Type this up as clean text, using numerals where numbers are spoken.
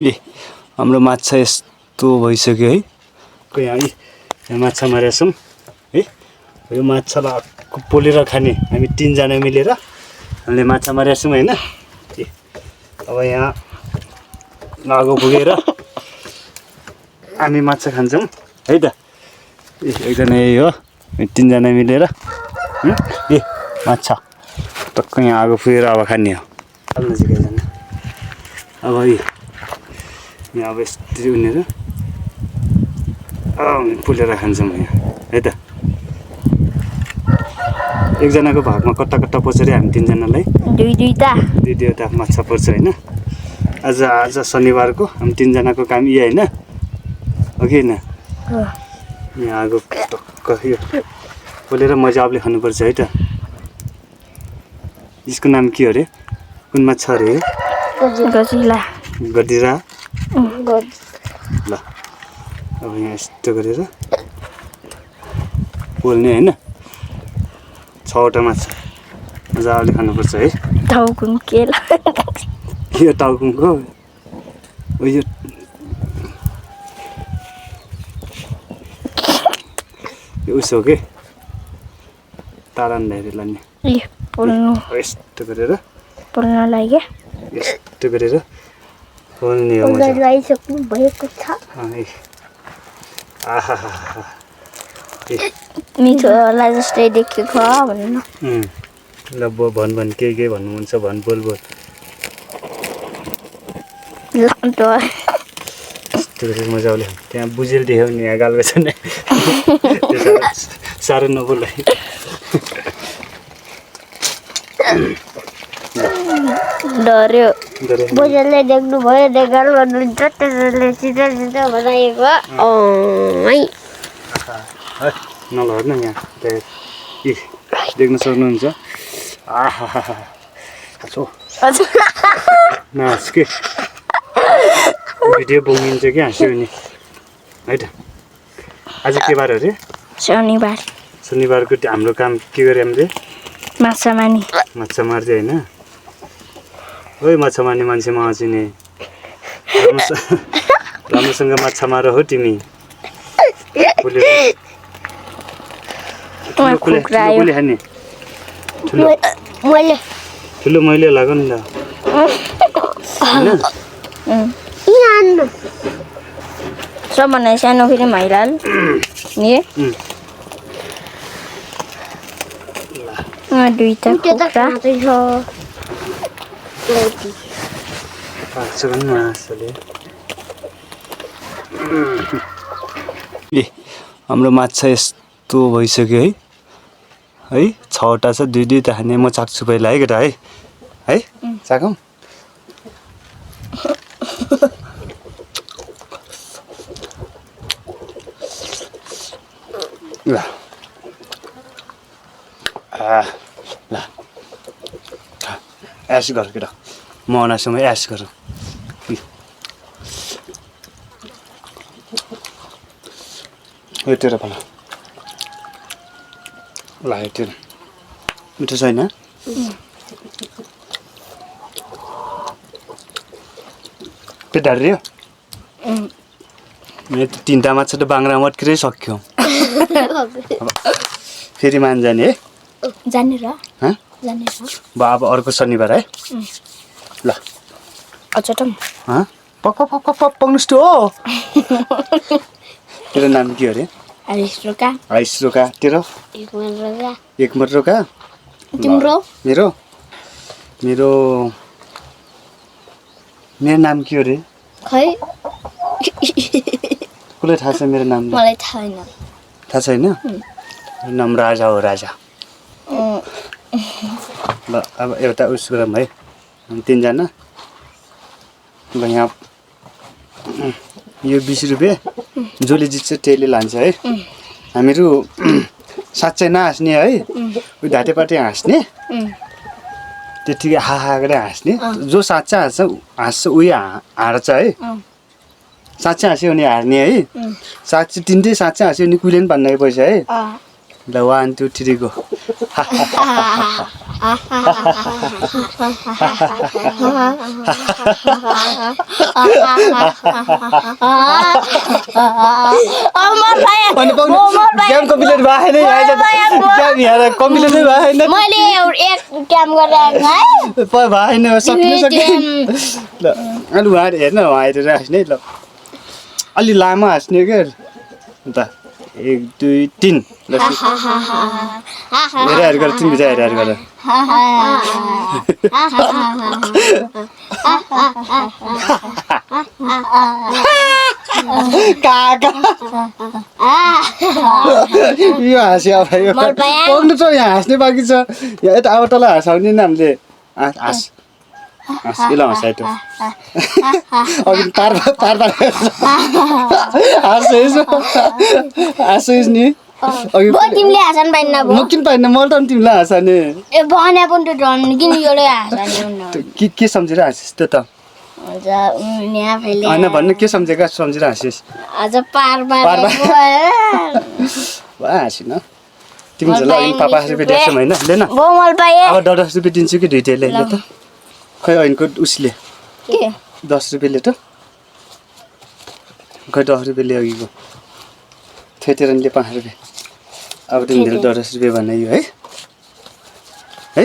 ए हाम्रो माछा यस्तो भइसक्यो है। यहाँ माछा मारेका छौँ है। यो माछालाई पोलेर खाने हामी 3 जना मिलेर हामीले माछा मारेका छौँ हैन। अब यहाँ आगो पुगेर हामी माछा खान्छौँ है त। एकजना यही हो 3 जना मिलेर माछा टक्क यहाँ आगो पुगेर अब खाने हो। अब यहाँ अब यस्तरी उनीहरू पोलेर खान्छौँ यहाँ है त। एकजनाको भागमा कट्टा कट्टा पर्छ रे हामी 3 जनालाई दुईवटा माछा पर्छ हैन। आज शनिबारको हामी 3 जनाको काम यही हैन हो कि हैन। यहाँ आगो टक्क यो पोलेर मजाले खानुपर्छ है त। यसको नाम के हो रे? कुन माछा रे? गदिरा ल। अब यहाँ यस्तो गरेर पोल्ने हैन। 6वटा माछा मजाले खानुपर्छ है। टाउकुङ केला यो टाउकुङको यो उसो के तारान ल्याएर लाने यस्तो गरेर पोल्न लाग्यो। यस्तो गरेर पोल्ने हो मजा। लगाइसक्नु भएको छ। मिठो होला जस्तै देखेको भन्नु। ल भन के भन्नुहुन्छ भन बोल। यस्तो गरेर मजाले त्यहाँ बुझेल देख्यो नि यहाँ गालको छ नि साह्रो नबोल है। डर्यो बुझेलले देख्नु भयो देखाल गर्नुहुन्छ त्यसले सिधा बनाएको नलड्नु यहाँ देख्न सक्नुहुन्छ। नाच के भिडियो बनिन्छ कि हाँस्यो नि है त। आज के बार हो रे? शनिबारको हाम्रो काम के गरे हामीले? माछा मार्दै हैन। ओइ माछा मार्ने मान्छेमा आउँछिने राम्रोसँग माछा मार हो तिमी। ठुलो मैले लाग्यो नि त। सबभन्दा सानो फेरि मैलाल दुईटा कुखुरा हाम्रो माछा यस्तो भइसक्यो है। 6वटा छ 2-2 खाने। म चाख्छु पहिला है केटा है चाखौँ। ल एस गर केटा। म अनासँग एस गर। यो तेरो भला ल तेरो मिठो छैन? पेट हाल्यो मेरो त 3टा माछा त बाङ्रा मट्किरै सक्यो। फेरि मान जाने है अब अर्को शनिबार है ल। पक्नुस् हो। तेरो नाम के हो रे? आइस रोका। तेरो? एकमत रोका। तिम्रो? मेरो नाम के हो रे? खै कसलाई थाहा छ मेरो नाम? मलाई थाहा छैन। नाम राजा हो राजा। ल अब एउटा उस गरौँ है 3 जना। ल यहाँ यो 20 रुपियाँ जसले जित्छ त्यसले लान्छ है। हामीहरू साँच्चै नहाँस्ने है। उयो ढाँटेपाटे हाँस्ने त्यतिकै हा गरेर हाँस्ने। जो साँच्चै हाँस्छ उही हार्छ है। साँच्चै हाँस्यो भने हार्ने है। तिनटै साँच्चै हाँस्यो भने कुहिले पनि भन्ने पैसा है। ल 1 2 3 गो। अनि गेम कम्प्लिट भएन गेम यहाँ कम्प्लिट नै भएन मैले एक काम गरेर भएन सक्नु ल अनि उहाँ हेर्न उहाँ हेरेर हाँस्ने ल अलि लामो हाँस्ने क्या अन्त 1 2 3 ल हेरेर गर तिमी हेरेर गर काका यो हाँस्यो भाइ पक्नु छ यहाँ हाँस्ने बाँकी छ यहाँ यता अब तल हाँसाउने नि हामीले हाँस हाँस ल हाँसाइ त अघि पार हाँसोस् नि अघि तिमीले हाँसन पाइन्न म किन पाइन्न मैले त तिमीलाई हाँसाने ए भने पनि त डन किन योले हाँस्ने के सम्झेर हाँसिस् त्यो त होइन भन्नु के सम्झेर हाँसिस् आज पार हाँसिन तिमी झन् अघि पापा रुपियाँ दिएछौँ होइन लेन अब 10 रुपियाँ दिन्छु कि दुइटैले ल त खै ऐनको उसले 10 रुपियाँले त खै 10 रुपियाँले अघिको थेतेरनले 5 रुपियाँ अब तिमीले 10 रुपियाँ बनाइयो है